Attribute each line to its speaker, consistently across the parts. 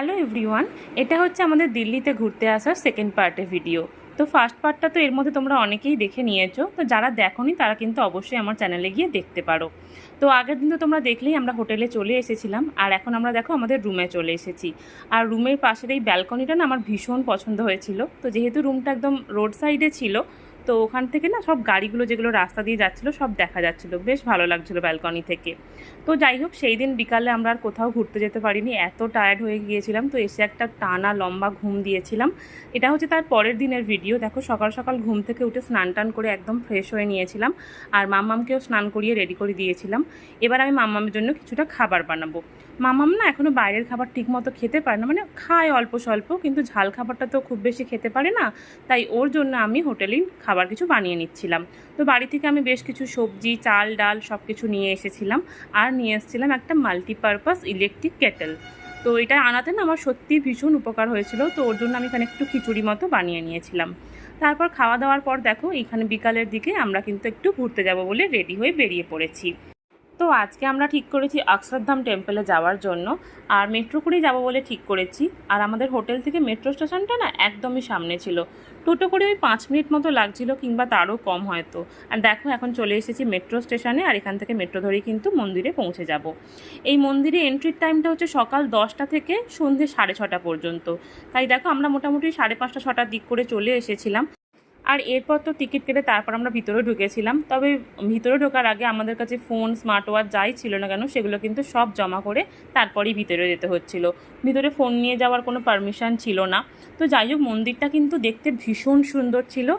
Speaker 1: Hello everyone, এটা হচ্ছে আমাদের দিল্লিতে ঘুরতে আসার সেকেন্ড পার্টের ভিডিও। তো ফার্স্ট পার্টটা তো এর মধ্যে তোমরা অনেকেই দেখে নিয়েছো, তো যারা দেখোনি তারা কিন্তু অবশ্যই আমার চ্যানেলে গিয়ে দেখতে পারো। তো আগের দিন তো তোমরা দেখলেই আমরা হোটেলে চলে এসেছিলাম, আর এখন আমরা দেখো আমাদের রুমে চলে এসেছি। আর রুমের পাশের এই ব্যালকনিটা না আমার ভীষণ পছন্দ হয়েছিল। তো যেহেতু রুমটা একদম রোড সাইডে ছিল, তো ওখান থেকে না সব গাড়িগুলো যেগুলো রাস্তা দিয়ে যাচ্ছিলো সব দেখা যাচ্ছিলো, বেশ ভালো লাগছিলো ব্যালকনি থেকে। তো যাই হোক, সেই দিন বিকালে আমরা আর কোথাও ঘুরতে যেতে পারিনি, এত টায়ার্ড হয়ে গিয়েছিলাম। তো এসে একটা টানা লম্বা ঘুম দিয়েছিলাম। এটা হচ্ছে তার পরের দিনের ভিডিও। দেখো সকাল সকাল ঘুম থেকে উঠে স্নান টান করে একদম ফ্রেশ হয়ে নিয়েছিলাম, আর মাম্মামকেও স্নান করিয়ে রেডি করে দিয়েছিলাম। এবার আমি মাম্মামের জন্য কিছুটা খাবার বানাবো। মাম্মাম না এখনও বাইরের খাবার ঠিক মতো খেতে পারে না, মানে খায় অল্প স্বল্প, কিন্তু ঝাল খাবারটা তো খুব বেশি খেতে পারে না। তাই ওর জন্য আমি হোটেলেই খাবার কিছু বানিয়ে নিচ্ছিলাম। তো বাড়ি থেকে আমি বেশ কিছু সবজি, চাল, ডাল সব কিছু নিয়ে এসেছিলাম, আর নিয়ে এসেছিলাম একটা মাল্টিপারপাস ইলেকট্রিক কেটেল। তো এটা আনাতে না আমার সত্যিই ভীষণ উপকার হয়েছিল। তো ওর জন্য আমি এখানে একটু খিচুড়ি মতো বানিয়ে নিয়েছিলাম। তারপর খাওয়া দাওয়ার পর দেখো এইখানে বিকালের দিকে আমরা কিন্তু একটু ঘুরতে যাব বলে রেডি হয়ে বেরিয়ে পড়েছি। তো আজকে আমরা ঠিক করেছি অক্ষরধাম টেম্পলে যাওয়ার জন্য, আর মেট্রো করেই যাবো বলে ঠিক করেছি। আর আমাদের হোটেল থেকে মেট্রো স্টেশনটা না একদমই সামনে ছিল, টোটো করে ওই 5 মিনিট মতো লাগছিল, কিংবা তারও কম হয়তো। আর দেখো এখন চলে এসেছি মেট্রো স্টেশনে, আর এখান থেকে মেট্রো ধরেই কিন্তু মন্দিরে পৌঁছে যাব। এই মন্দিরে এন্ট্রির টাইমটা হচ্ছে সকাল 10টা থেকে সন্ধ্যে 6:30 পর্যন্ত। তাই দেখো আমরা মোটামুটি 5:30 6টার দিক করে চলে এসেছিলাম। আর এরপর তো টিকিট কেটে তারপর আমরা ভিতরে ঢুকেছিলাম। তবে ভিতরে ঢোকার আগে আমাদের কাছে ফোন, স্মার্ট ওয়াচ যাই ছিল না কেন সেগুলো কিন্তু সব জমা করে তারপরেই ভিতরে যেতে হচ্ছিল। ভিতরে ফোন নিয়ে যাওয়ার কোনো পারমিশন ছিল না। তো যাই হোক, মন্দিরটা কিন্তু দেখতে ভীষণ সুন্দর ছিল।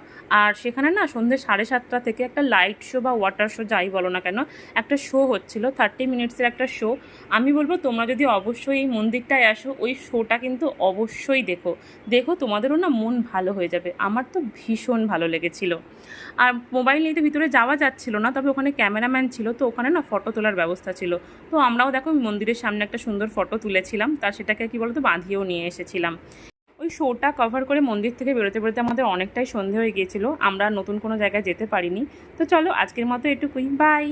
Speaker 1: আর সেখানে না সন্ধ্যে 7:30 থেকে একটা লাইট শো বা ওয়াটার শো যাই বলো না কেন, একটা শো হচ্ছিল, 30 মিনিটসের একটা শো। আমি বলবো তোমরা যদি অবশ্যই এই মন্দিরটায় আসো, ওই শোটা কিন্তু অবশ্যই দেখো। দেখো তোমাদেরও না মন ভালো হয়ে যাবে। আমার তো ভীষণ ভালো লেগেছিল। আর মোবাইল নিয়ে তো ভিতরে যাওয়া যাচ্ছিল না, তবে ওখানে ক্যামেরাম্যান ছিল, তো ওখানে না ফটো তোলার ব্যবস্থা ছিল। তো আমরাও দেখো মন্দিরের সামনে একটা সুন্দর ফটো তুলেছিলাম, তার সেটাকে কি বলতো বাঁধিয়েও নিয়ে এসেছিলাম। ওই শোটা কভার করে মন্দির থেকে বেরোতে বেরোতে আমাদের অনেকটাই সন্ধে হয়ে গিয়েছিল, আমরা নতুন কোনো জায়গায় যেতে পারিনি। তো চলো আজকের মতো এটুকুই, বাই।